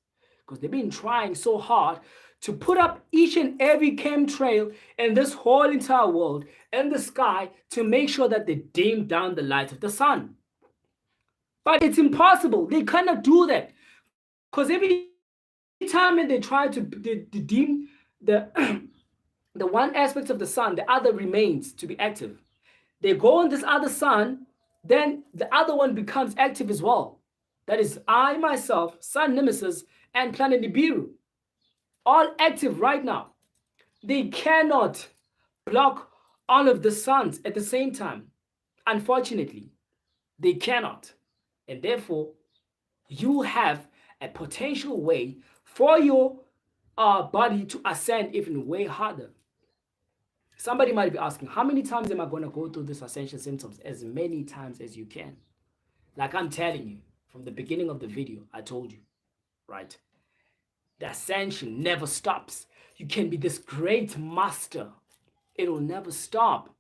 because they've been trying so hard to put up each and every chemtrail in this whole entire world and the sky to make sure that they dim down the light of the sun. But it's impossible. They cannot do that because every time that they try to dim the the one aspect of the sun, the other remains to be active. They go on this other sun, then the other one becomes active as well. That is I, myself, Sun Nemesis, and Planet Nibiru. All active right now. They cannot block all of the suns at the same time. Unfortunately, they cannot. And therefore, you have a potential way for your body to ascend even way harder. Somebody might be asking, how many times am I going to go through this ascension symptoms? As many times as you can. Like I'm telling you, from the beginning of the video, I told you, right? The ascension never stops. You can be this great master. It will never stop.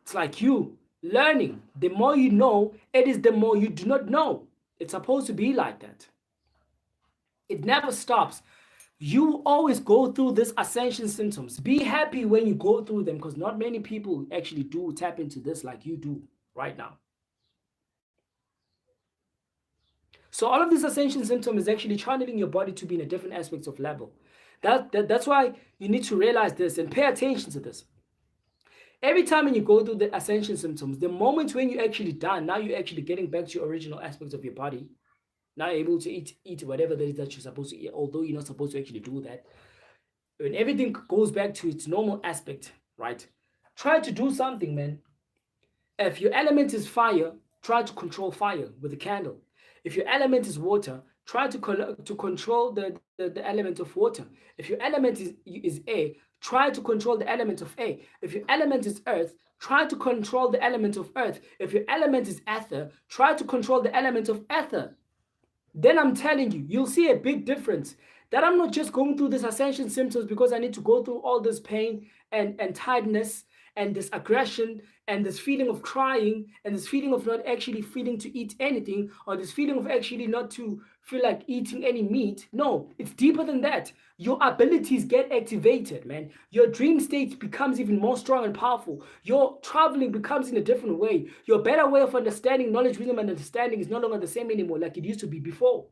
It's like you learning. The more you know, it is the more you do not know. It's supposed to be like that. It never stops. You always go through this ascension symptoms. Be happy when you go through them because not many people actually do tap into this like you do right now. So all of this ascension symptom is actually channeling your body to be in a different aspects of level. That's why you need to realize this and pay attention to this. Every time when you go through the ascension symptoms, the moment when you're actually done, now you're actually getting back to your original aspects of your body. Now you're able to eat whatever that is that you're supposed to eat, although you're not supposed to actually do that. When everything goes back to its normal aspect, right? Try to do something, man. If your element is fire, try to control fire with a candle. If your element is water, try to control the element of water. If your element is air, try to control the element of air. If your element is earth, try to control the element of earth. If your element is ether, try to control the element of ether. Then I'm telling you, you'll see a big difference. That I'm not just going through this ascension symptoms because I need to go through all this pain and tiredness and this aggression and this feeling of crying and this feeling of not actually feeling to eat anything or this feeling of actually not to feel like eating any meat. No, it's deeper than that. Your abilities get activated, man. Your dream state becomes even more strong and powerful. Your traveling becomes in a different way. Your better way of understanding knowledge, wisdom, and understanding is no longer the same anymore like it used to be before.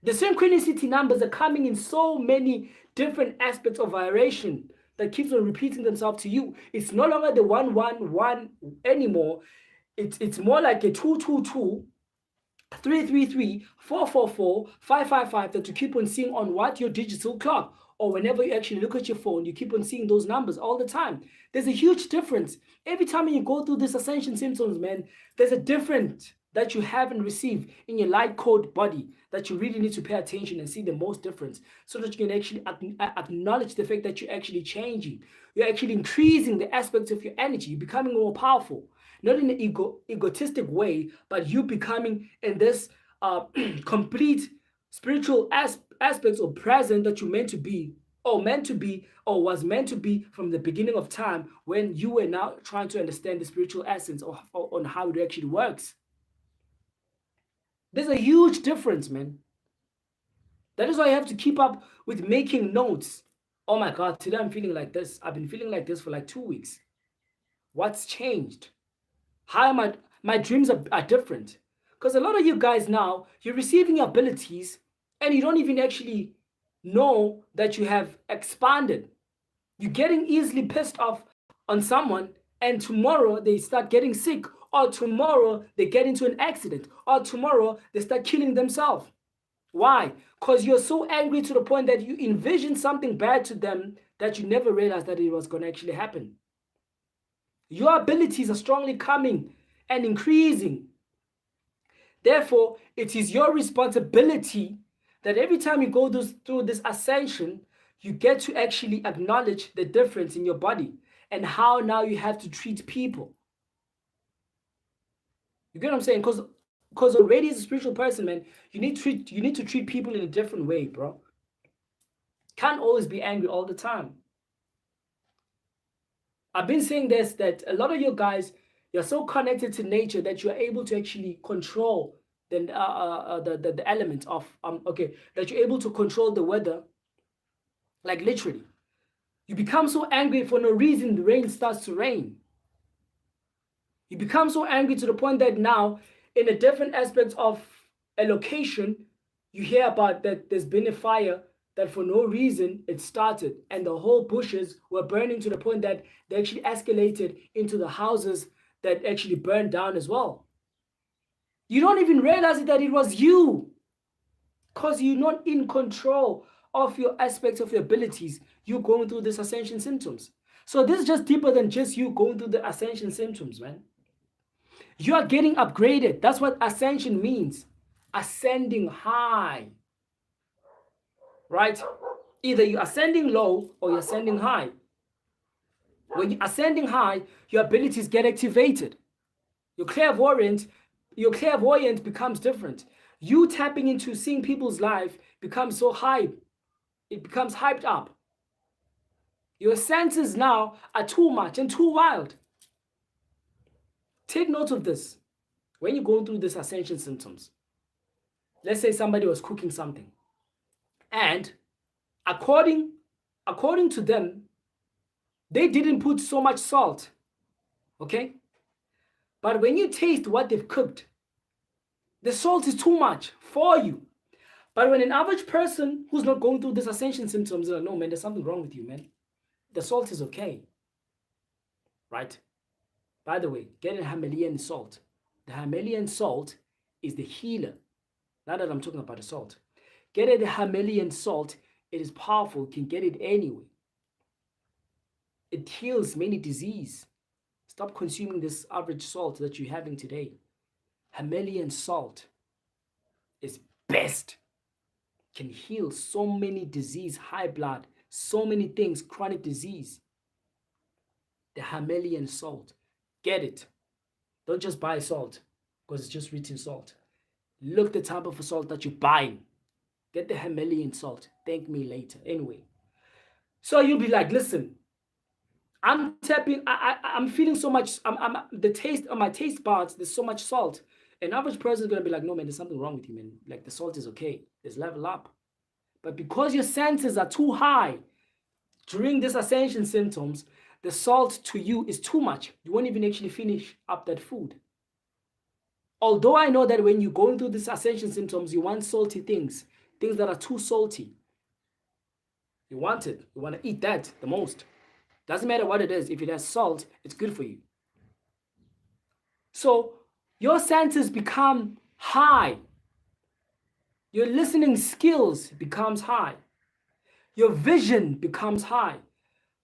The synchronicity numbers are coming in so many different aspects of vibration that keeps on repeating themselves to you. It's no longer the 111 anymore. It's more like a 222, 333, 444, 555 that you keep on seeing on what your digital clock, or whenever you actually look at your phone, you keep on seeing those numbers all the time. There's a huge difference. Every time you go through this ascension symptoms, man, there's a difference that you haven't received in your light code body that you really need to pay attention and see the most difference, so that you can actually acknowledge the fact that you're actually changing. You're actually increasing the aspects of your energy. You're becoming more powerful, not in an egotistic way, but you becoming in this complete spiritual aspects or present that you meant to be, or was meant to be from the beginning of time, when you were now trying to understand the spiritual essence or on how it actually works. There's a huge difference, man. That is why you have to keep up with making notes. Oh my God, today I'm feeling like this. I've been feeling like this for like 2 weeks. What's changed? How am my dreams are different? Because a lot of you guys now, you're receiving abilities and you don't even actually know that you have expanded. You're getting easily pissed off on someone, and tomorrow they start getting sick, or tomorrow they get into an accident, or tomorrow they start killing themselves. Why? Because you're so angry to the point that you envision something bad to them that you never realized that it was going to actually happen. Your abilities are strongly coming and increasing. Therefore, it is your responsibility that every time you go through this ascension, you get to actually acknowledge the difference in your body and how now you have to treat people. You get what I'm saying? Because already as a spiritual person, man, you need to treat people in a different way, bro. Can't always be angry all the time. I've been saying this, that a lot of you guys, you're so connected to nature that you're able to actually control the element of that you're able to control the weather. Like literally, you become so angry for no reason. The rain starts to rain. You become so angry to the point that now, in a different aspect of a location, you hear about that there's been a fire that for no reason it started, and the whole bushes were burning to the point that they actually escalated into the houses that actually burned down as well. You don't even realize that it was you, because you're not in control of your aspects of your abilities. You're going through this ascension symptoms. So this is just deeper than just you going through the ascension symptoms, man. You are getting upgraded. That's what ascension means. Ascending high. Right? Either you're ascending low or you're ascending high. When you're ascending high, your abilities get activated. Your clairvoyant becomes different. You tapping into seeing people's life becomes so high. It becomes hyped up. Your senses now are too much and too wild. Take note of this. When you're going through this ascension symptoms, let's say somebody was cooking something, and according to them, they didn't put so much salt, okay? But when you taste what they've cooked, the salt is too much for you. But when an average person who's not going through this ascension symptoms is like, no, man, there's something wrong with you, man. The salt is okay, right? By the way, get a Himalayan salt. The Himalayan salt is the healer. Now that I'm talking about the salt. Get a Himalayan salt. It is powerful. You can get it anyway. It heals many diseases. Stop consuming this average salt that you're having today. Himalayan salt is best. Can heal so many diseases, high blood, so many things, chronic disease. The Himalayan salt. Get it. Don't just buy salt because it's just written salt. Look the type of salt that you're buying. Get the Himalayan salt. Thank me later. Anyway. So you'll be like, listen, I'm tapping, I'm feeling so much, the taste on my taste buds, there's so much salt. An average person is going to be like, no, man, there's something wrong with you, man. Like the salt is okay. There's level up. But because your senses are too high during this ascension symptoms, the salt to you is too much. You won't even actually finish up that food. Although I know that when you're going through this ascension symptoms, you want salty things that are too salty. You want it. You want to eat that the most. Doesn't matter what it is. If it has salt, it's good for you. So your senses become high. Your listening skills becomes high. Your vision becomes high.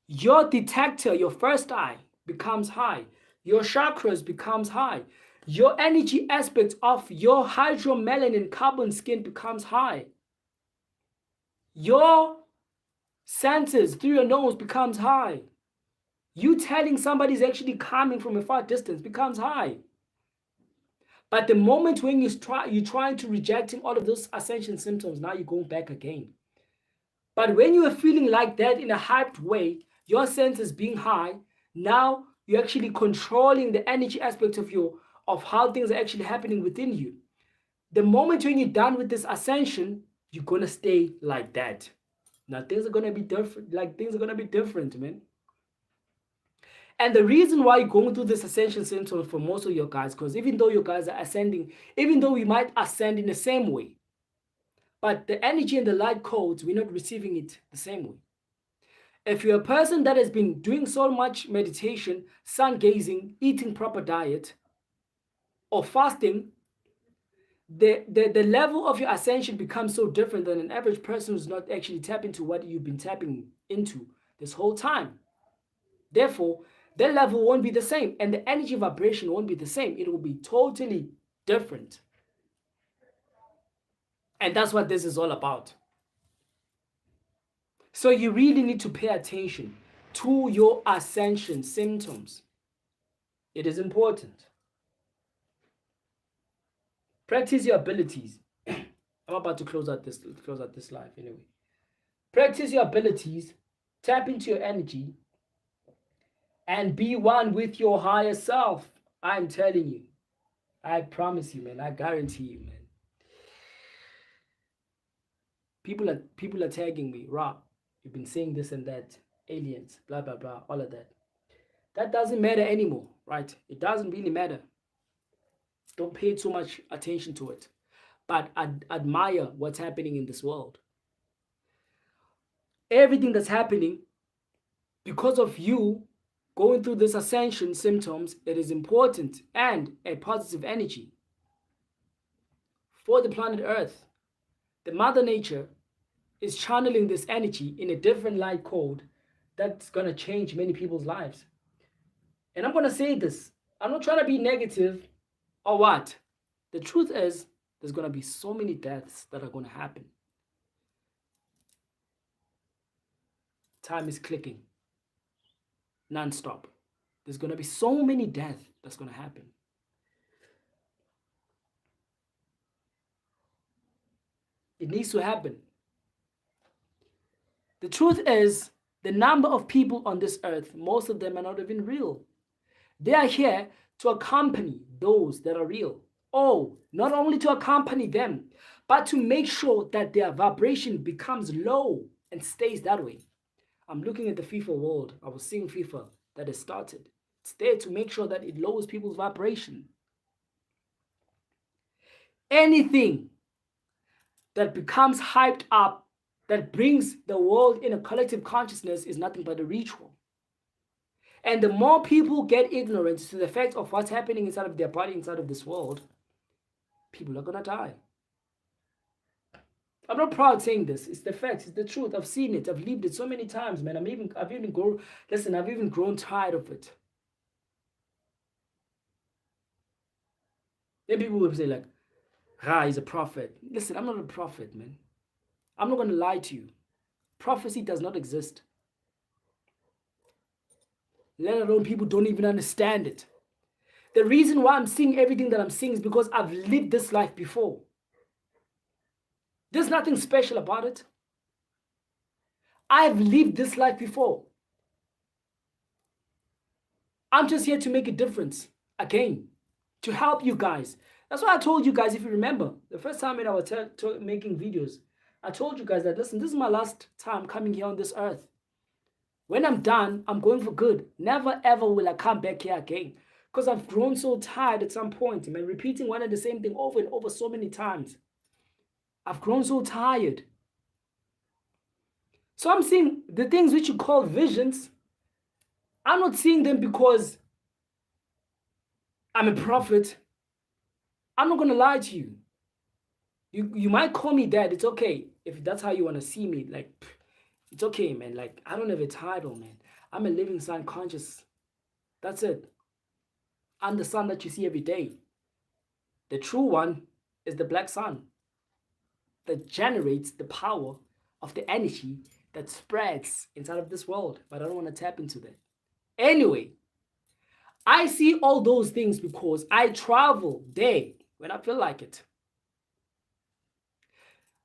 Your detector, your first eye, becomes high. Your chakras becomes high. Your energy aspect of your hydromelanin carbon skin becomes high. Your senses through your nose becomes high. You telling somebody's actually coming from a far distance becomes high. But the moment when you're trying to rejecting all of those ascension symptoms, now you're going back again. But when you are feeling like that in a hyped way, your senses being high, now you're actually controlling the energy aspect of how things are actually happening within you. The moment when you're done with this ascension, you're gonna stay like that. Now things are gonna be different, man. And the reason why you're going through this ascension symptoms for most of your guys, because even though you guys are ascending, even though we might ascend in the same way, but the energy and the light codes, we're not receiving it the same way. If you're a person that has been doing so much meditation, sun gazing, eating proper diet, or fasting, the level of your ascension becomes so different than an average person who's not actually tapping into what you've been tapping into this whole time. Therefore, their level won't be the same, and the energy vibration won't be the same. It will be totally different. And that's what this is all about. So you really need to pay attention to your ascension symptoms. It is important. Practice your abilities. I'm about to close out this live anyway. Practice your abilities, tap into your energy, and be one with your higher self. I'm telling you. I promise you, man. I guarantee you, man. People are tagging me, Ra. You've been saying this and that, aliens, blah blah blah, all of that. That doesn't matter anymore, right? It doesn't really matter. Don't pay too much attention to it, but admire what's happening in this world. Everything that's happening because of you going through this ascension symptoms, it is important and a positive energy for the planet Earth. The Mother Nature is channeling this energy in a different light code that's going to change many people's lives. And I'm going to say this. I'm not trying to be negative or what. The truth is, there's going to be so many deaths that are going to happen. Time is clicking non-stop. There's going to be so many deaths that's going to happen. It needs to happen. The truth is, the number of people on this earth, most of them are not even real. They are here to accompany those that are real. Oh, not only to accompany them, but to make sure that their vibration becomes low and stays that way. I'm looking at the FIFA world. I was seeing FIFA that has started. It's there to make sure that it lowers people's vibration. Anything that becomes hyped up, that brings the world in a collective consciousness, is nothing but a ritual. And the more people get ignorant to the fact of what's happening inside of their body, inside of this world, people are gonna die. I'm not proud saying this. It's the fact. It's the truth. I've seen it. I've lived it so many times, man. I've even grown tired of it. Then people will say like, he's a prophet. Listen, I'm not a prophet, man. I'm not going to lie to you. Prophecy does not exist. Let alone people don't even understand it. The reason why I'm seeing everything that I'm seeing is because I've lived this life before. There's nothing special about it. I've lived this life before. I'm just here to make a difference again, to help you guys. That's why I told you guys, if you remember, the first time I was making videos, I told you guys that, listen, this is my last time coming here on this earth. When I'm done, I'm going for good. Never ever will I come back here again. Because I've grown so tired at some point, man, repeating one and the same thing over and over so many times. I've grown so tired. So I'm seeing the things which you call visions, I'm not seeing them because I'm a prophet. I'm not going to lie to you. You might call me dad. It's okay. If that's how you want to see me, like, it's okay, man. Like, I don't have a title, man. I'm a living sun conscious. That's it. I'm the sun that you see every day. The true one is the black sun that generates the power of the energy that spreads inside of this world. But I don't want to tap into that. Anyway, I see all those things because I travel there when I feel like it.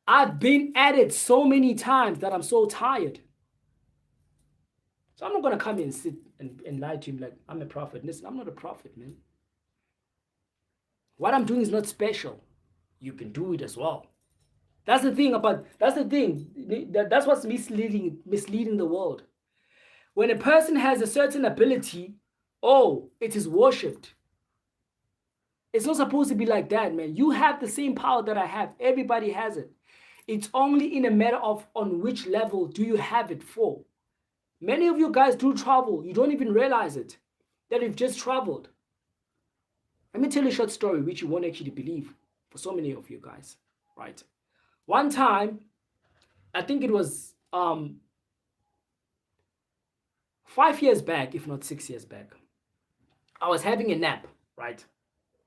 I've been at it so many times that I'm so tired. So I'm not going to come and sit and lie to him like I'm a prophet. Listen, I'm not a prophet, man. What I'm doing is not special. You can do it as well. That's the thing. That's what's misleading the world. When a person has a certain ability, oh, it is worshipped. It's not supposed to be like that, man. You have the same power that I have. Everybody has it. It's only in a matter of on which level do you have it for. Many of you guys do travel. You don't even realize it, that you've just traveled. Let me tell you a short story, which you won't actually believe for so many of you guys, right? One time, I think it was 5 years back, if not 6 years back, I was having a nap, right?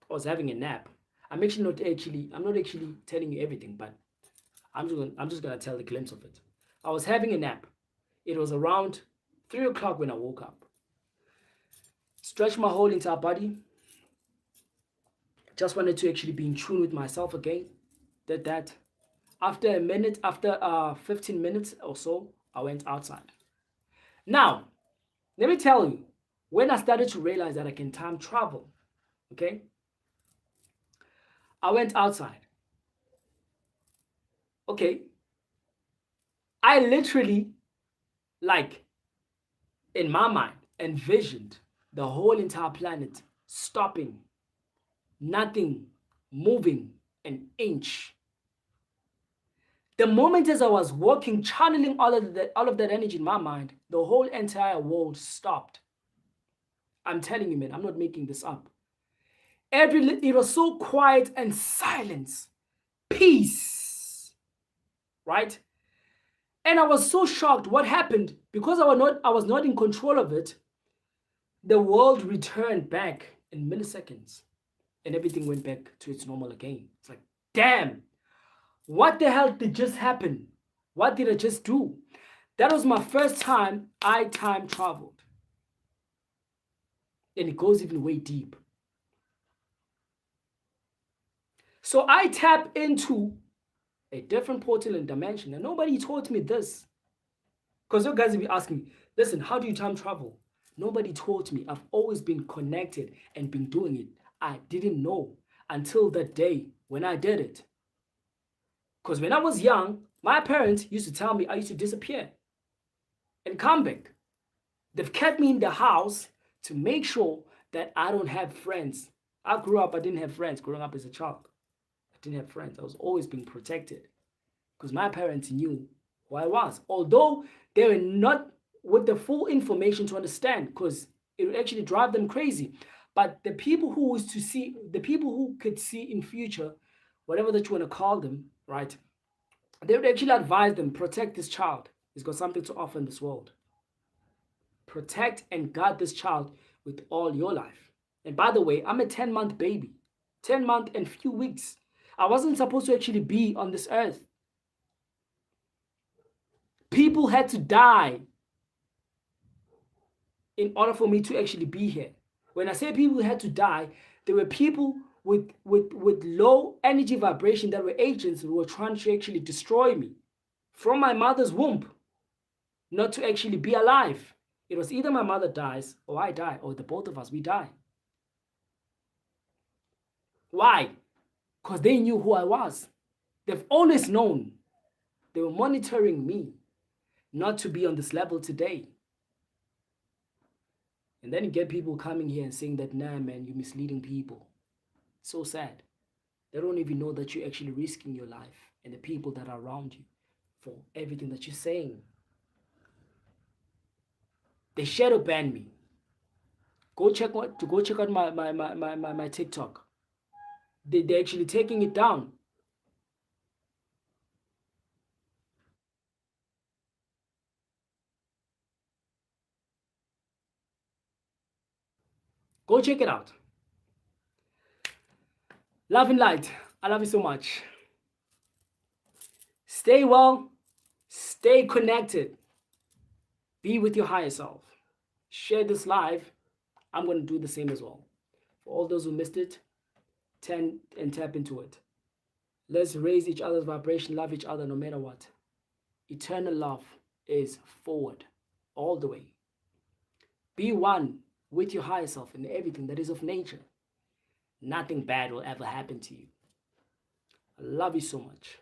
I was having a nap. I'm not actually telling you everything, but I'm just gonna tell a glimpse of it. I was having a nap. It was around 3 o'clock when I woke up. Stretched my whole entire body. Just wanted to actually be in tune with myself again. Did that. After 15 minutes or so, I went outside. Now, let me tell you, when I started to realize that I can time travel, okay? I went outside. Okay. I literally, like, in my mind, envisioned the whole entire planet stopping, nothing moving an inch. The moment as I was walking, channeling all of that energy in my mind, the whole entire world stopped. I'm telling you, man, I'm not making this up. It was so quiet and silence, peace, right? And I was so shocked. What happened? Because I was not in control of it. The world returned back in milliseconds, and everything went back to its normal again. It's like, damn, what the hell did just happen? What did I just do? That was my first time I time traveled. And it goes even way deep. So I tap into a different portal and dimension. And nobody taught me this. Because you guys will be asking, listen, how do you time travel? Nobody taught me. I've always been connected and been doing it. I didn't know until that day when I did it. Because when I was young, my parents used to tell me I used to disappear and come back. They've kept me in the house to make sure that I don't have friends. I grew up, I didn't have friends growing up as a child. I didn't have friends. I was always being protected because my parents knew who I was. Although they were not with the full information to understand, because it would actually drive them crazy. But the people who could see in future, whatever that you want to call them, right? They would actually advise them, protect this child. He's got something to offer in this world. Protect and guard this child with all your life. And by the way, I'm a 10-month baby. 10 months and few weeks. I wasn't supposed to actually be on this earth. People had to die in order for me to actually be here. When I say people had to die, there were people with low energy vibration that were agents who were trying to actually destroy me from my mother's womb, not to actually be alive. It was either my mother dies or I die, or the both of us, we die. Why? Because they knew who I was. They've always known. They were monitoring me not to be on this level today. And then you get people coming here and saying that, nah, man, you're misleading people. So sad. They don't even know that you're actually risking your life and the people that are around you for everything that you're saying. They shadow ban me. Go check out my TikTok. They're actually taking it down. Go check it out. Love and light. I love you so much. Stay well, stay connected, be with your higher self. Share this live. I'm going to do the same as well. For all those who missed it, tend and tap into it. Let's raise each other's vibration, love each other no matter what. Eternal love is forward all the way. Be one with your higher self in everything that is of nature. Nothing bad will ever happen to you. I love you so much.